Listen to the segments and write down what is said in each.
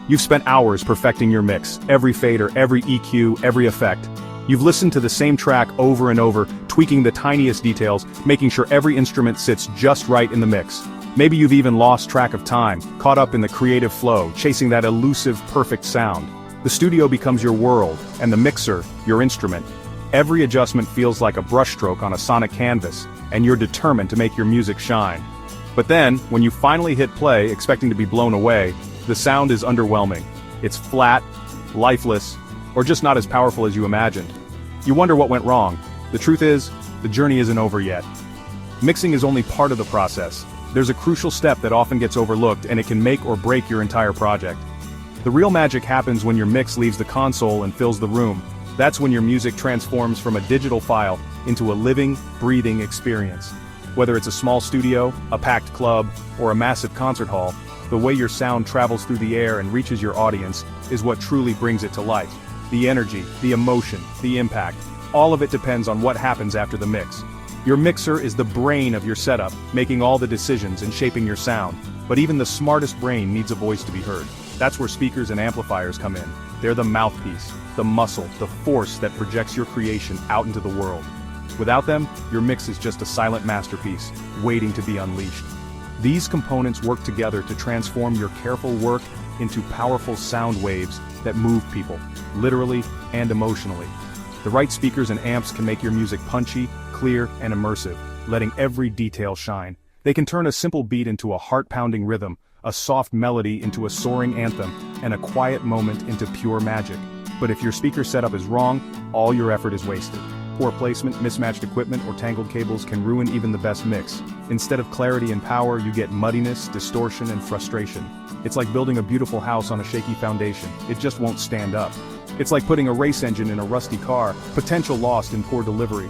You've spent hours perfecting your mix, every fader, every EQ, every effect. You've listened to the same track over and over, tweaking the tiniest details, making sure every instrument sits just right in the mix. Maybe you've even lost track of time, caught up in the creative flow, chasing that elusive, perfect sound. The studio becomes your world, and the mixer, your instrument. Every adjustment feels like a brushstroke on a sonic canvas, and you're determined to make your music shine. But then, when you finally hit play, expecting to be blown away, the sound is underwhelming. It's flat, lifeless, or just not as powerful as you imagined. You wonder what went wrong. The truth is, the journey isn't over yet. Mixing is only part of the process. There's a crucial step that often gets overlooked, and it can make or break your entire project. The real magic happens when your mix leaves the console and fills the room. That's when your music transforms from a digital file into a living, breathing experience. Whether it's a small studio, a packed club, or a massive concert hall, the way your sound travels through the air and reaches your audience is what truly brings it to life. The energy, the emotion, the impact, all of it depends on what happens after the mix. Your mixer is the brain of your setup, making all the decisions and shaping your sound. But even the smartest brain needs a voice to be heard. That's where speakers and amplifiers come in. They're the mouthpiece, the muscle, the force that projects your creation out into the world. Without them, your mix is just a silent masterpiece, waiting to be unleashed. These components work together to transform your careful work into powerful sound waves that move people, literally and emotionally. The right speakers and amps can make your music punchy, clear, and immersive, letting every detail shine. They can turn a simple beat into a heart-pounding rhythm, a soft melody into a soaring anthem, and a quiet moment into pure magic. But if your speaker setup is wrong, all your effort is wasted. Poor placement, mismatched equipment, or tangled cables can ruin even the best mix. Instead of clarity and power, you get muddiness, distortion, and frustration. It's like building a beautiful house on a shaky foundation. It just won't stand up. It's like putting a race engine in a rusty car, potential lost in poor delivery.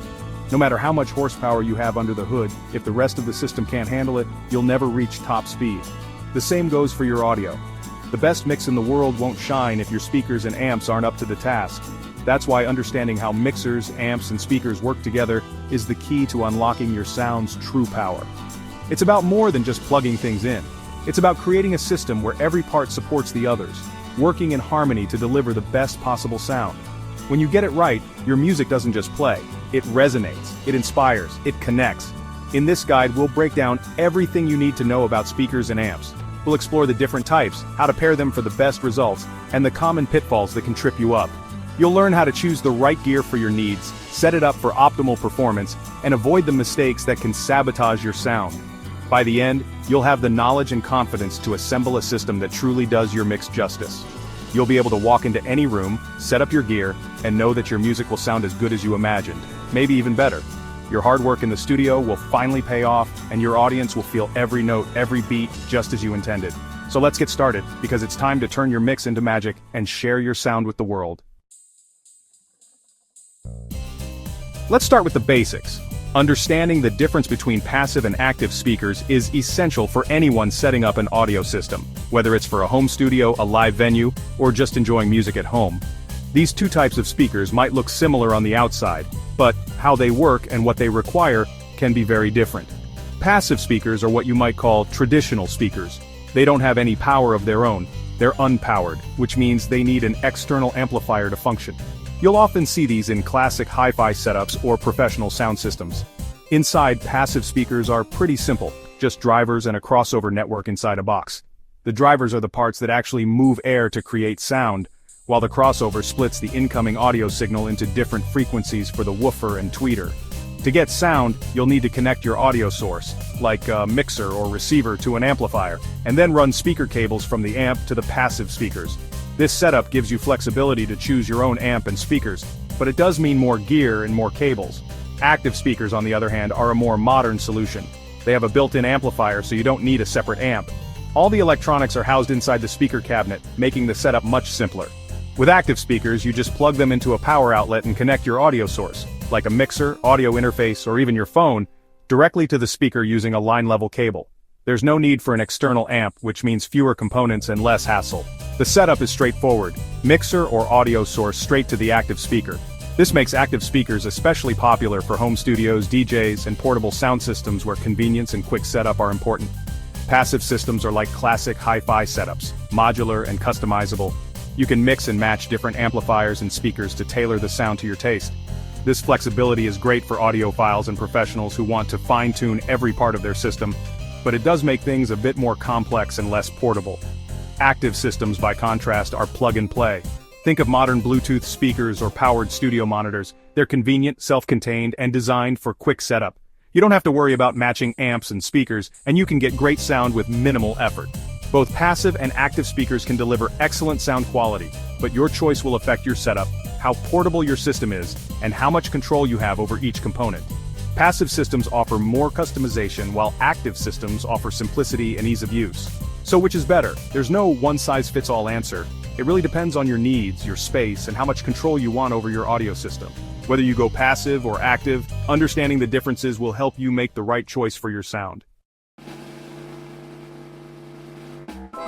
No matter how much horsepower you have under the hood, if the rest of the system can't handle it, you'll never reach top speed. The same goes for your audio. The best mix in the world won't shine if your speakers and amps aren't up to the task. That's why understanding how mixers, amps, and speakers work together is the key to unlocking your sound's true power. It's about more than just plugging things in. It's about creating a system where every part supports the others, working in harmony to deliver the best possible sound. When you get it right, your music doesn't just play, it resonates, it inspires, it connects. In this guide, we'll break down everything you need to know about speakers and amps. We'll explore the different types, how to pair them for the best results, and the common pitfalls that can trip you up. You'll learn how to choose the right gear for your needs, set it up for optimal performance, and avoid the mistakes that can sabotage your sound. By the end, you'll have the knowledge and confidence to assemble a system that truly does your mix justice. You'll be able to walk into any room, set up your gear, and know that your music will sound as good as you imagined, maybe even better. Your hard work in the studio will finally pay off, and your audience will feel every note, every beat, just as you intended. So let's get started, because it's time to turn your mix into magic and share your sound with the world. Let's start with the basics. Understanding the difference between passive and active speakers is essential for anyone setting up an audio system, whether it's for a home studio, a live venue, or just enjoying music at home. These two types of speakers might look similar on the outside, but how they work and what they require can be very different. Passive speakers are what you might call traditional speakers. They don't have any power of their own. They're unpowered, which means they need an external amplifier to function. You'll often see these in classic hi-fi setups or professional sound systems. Inside, passive speakers are pretty simple, just drivers and a crossover network inside a box. The drivers are the parts that actually move air to create sound, while the crossover splits the incoming audio signal into different frequencies for the woofer and tweeter. To get sound, you'll need to connect your audio source, like a mixer or receiver, to an amplifier, and then run speaker cables from the amp to the passive speakers. This setup gives you flexibility to choose your own amp and speakers, but it does mean more gear and more cables. Active speakers, on the other hand, are a more modern solution. They have a built-in amplifier, so you don't need a separate amp. All the electronics are housed inside the speaker cabinet, making the setup much simpler. With active speakers, you just plug them into a power outlet and connect your audio source, like a mixer, audio interface, or even your phone, directly to the speaker using a line-level cable. There's no need for an external amp, which means fewer components and less hassle. The setup is straightforward: mixer or audio source straight to the active speaker. This makes active speakers especially popular for home studios, DJs, and portable sound systems where convenience and quick setup are important. Passive systems are like classic hi-fi setups, modular and customizable. You can mix and match different amplifiers and speakers to tailor the sound to your taste. This flexibility is great for audiophiles and professionals who want to fine-tune every part of their system, but it does make things a bit more complex and less portable. Active systems, by contrast, are plug-and-play. Think of modern Bluetooth speakers or powered studio monitors. They're convenient, self-contained, and designed for quick setup. You don't have to worry about matching amps and speakers, and you can get great sound with minimal effort. Both passive and active speakers can deliver excellent sound quality, but your choice will affect your setup, how portable your system is, and how much control you have over each component. Passive systems offer more customization, while active systems offer simplicity and ease of use. So which is better? There's no one-size-fits-all answer. It really depends on your needs, your space, and how much control you want over your audio system. Whether you go passive or active, understanding the differences will help you make the right choice for your sound.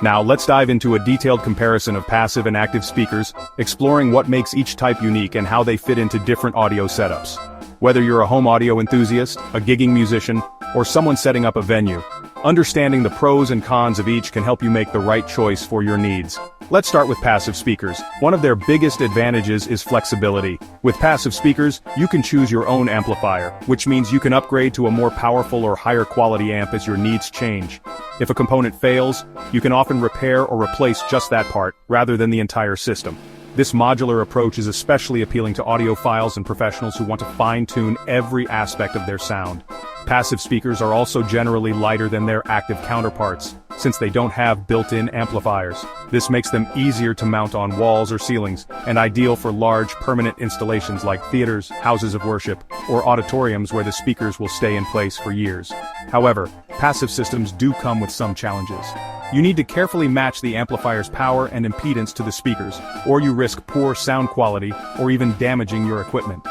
Now let's dive into a detailed comparison of passive and active speakers, exploring what makes each type unique and how they fit into different audio setups. Whether you're a home audio enthusiast, a gigging musician, or someone setting up a venue, understanding the pros and cons of each can help you make the right choice for your needs. Let's start with passive speakers. One of their biggest advantages is flexibility. With passive speakers, you can choose your own amplifier, which means you can upgrade to a more powerful or higher quality amp as your needs change. If a component fails, you can often repair or replace just that part, rather than the entire system. This modular approach is especially appealing to audiophiles and professionals who want to fine-tune every aspect of their sound. Passive speakers are also generally lighter than their active counterparts, since they don't have built-in amplifiers. This makes them easier to mount on walls or ceilings, and ideal for large, permanent installations like theaters, houses of worship, or auditoriums where the speakers will stay in place for years. However, passive systems do come with some challenges. You need to carefully match the amplifier's power and impedance to the speakers, or you risk poor sound quality or even damaging your equipment.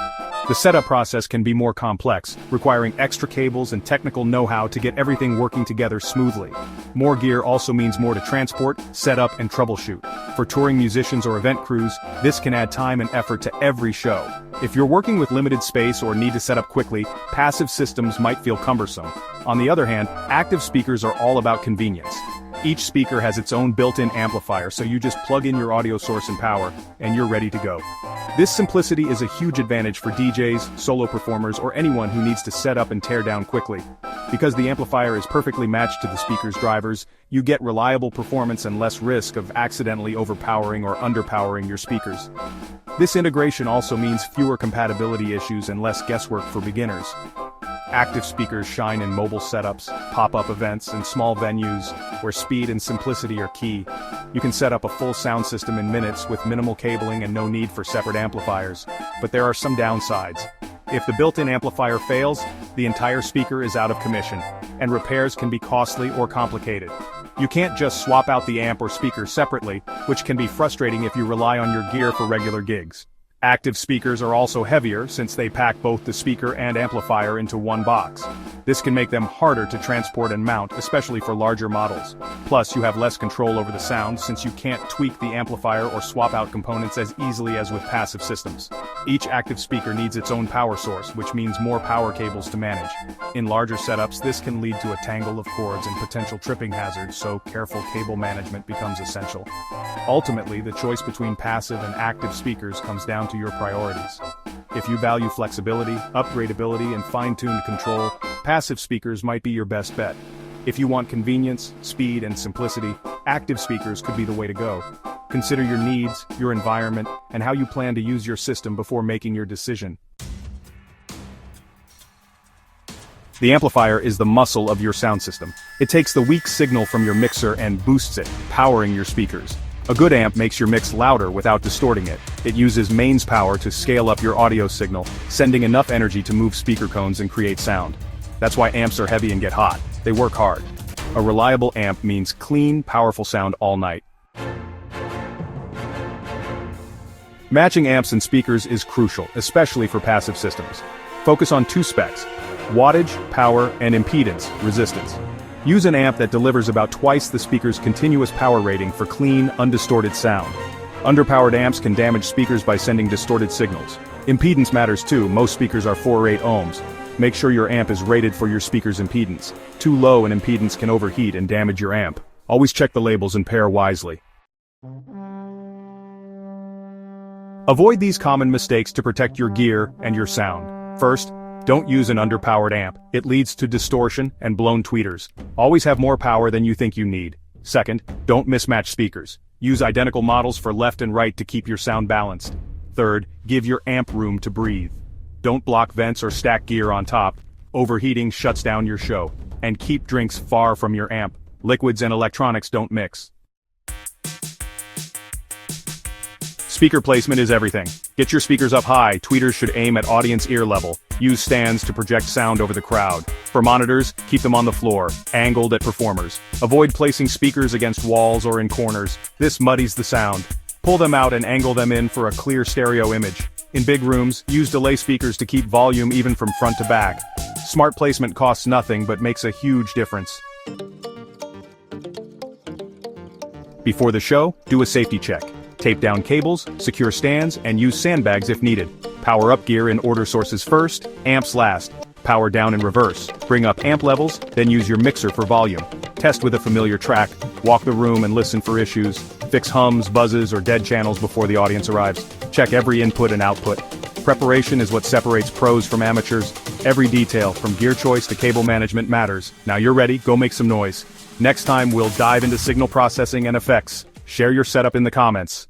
The setup process can be more complex, requiring extra cables and technical know-how to get everything working together smoothly. More gear also means more to transport, set up, and troubleshoot. For touring musicians or event crews, this can add time and effort to every show. If you're working with limited space or need to set up quickly, passive systems might feel cumbersome. On the other hand, active speakers are all about convenience. Each speaker has its own built-in amplifier, so you just plug in your audio source and power, and you're ready to go. This simplicity is a huge advantage for DJs, solo performers, or anyone who needs to set up and tear down quickly. Because the amplifier is perfectly matched to the speaker's drivers, you get reliable performance and less risk of accidentally overpowering or underpowering your speakers. This integration also means fewer compatibility issues and less guesswork for beginners. Active speakers shine in mobile setups, pop-up events, and small venues where speed and simplicity are key. You can set up a full sound system in minutes with minimal cabling and no need for separate amplifiers. But there are some downsides. If the built-in amplifier fails, the entire speaker is out of commission, and repairs can be costly or complicated. You can't just swap out the amp or speaker separately, which can be frustrating if you rely on your gear for regular gigs. Active speakers are also heavier since they pack both the speaker and amplifier into one box. This can make them harder to transport and mount, especially for larger models. Plus, you have less control over the sound since you can't tweak the amplifier or swap out components as easily as with passive systems. Each active speaker needs its own power source, which means more power cables to manage. In larger setups, this can lead to a tangle of cords and potential tripping hazards, so careful cable management becomes essential. Ultimately, the choice between passive and active speakers comes down to your priorities. If you value flexibility, upgradability, and fine-tuned control, passive speakers might be your best bet. If you want convenience, speed, and simplicity, active speakers could be the way to go. Consider your needs, your environment, and how you plan to use your system before making your decision. The amplifier is the muscle of your sound system. It takes the weak signal from your mixer and boosts it, powering your speakers. A good amp makes your mix louder without distorting it. It uses mains power to scale up your audio signal, sending enough energy to move speaker cones and create sound. That's why amps are heavy and get hot. They work hard. A reliable amp means clean, powerful sound all night. Matching amps and speakers is crucial, especially for passive systems. Focus on two specs: wattage, power, and impedance, resistance. Use an amp that delivers about twice the speaker's continuous power rating for clean, undistorted sound. Underpowered amps can damage speakers by sending distorted signals. Impedance matters too. Most speakers are 4 or 8 ohms. Make sure your amp is rated for your speaker's impedance. Too low an impedance can overheat and damage your amp. Always check the labels and pair wisely. Avoid these common mistakes to protect your gear and your sound. First, don't use an underpowered amp. It leads to distortion and blown tweeters. Always have more power than you think you need. Second, don't mismatch speakers. Use identical models for left and right to keep your sound balanced. Third, give your amp room to breathe. Don't block vents or stack gear on top. Overheating shuts down your show. And keep drinks far from your amp. Liquids and electronics don't mix. Speaker placement is everything. Get your speakers up high. Tweeters should aim at audience ear level. Use stands to project sound over the crowd. For monitors, keep them on the floor, angled at performers. Avoid placing speakers against walls or in corners. This muddies the sound. Pull them out and angle them in for a clear stereo image. In big rooms, use delay speakers to keep volume even from front to back. Smart placement costs nothing but makes a huge difference. Before the show, do a safety check. Tape down cables, secure stands, and use sandbags if needed. Power up gear in order sources first, amps last. Power down in reverse. Bring up amp levels, then use your mixer for volume. Test with a familiar track, walk the room and listen for issues. Fix hums, buzzes, or dead channels before the audience arrives. Check every input and output. Preparation is what separates pros from amateurs. Every detail, from gear choice to cable management, matters. Now you're ready, go make some noise. Next time we'll dive into signal processing and effects. Share your setup in the comments.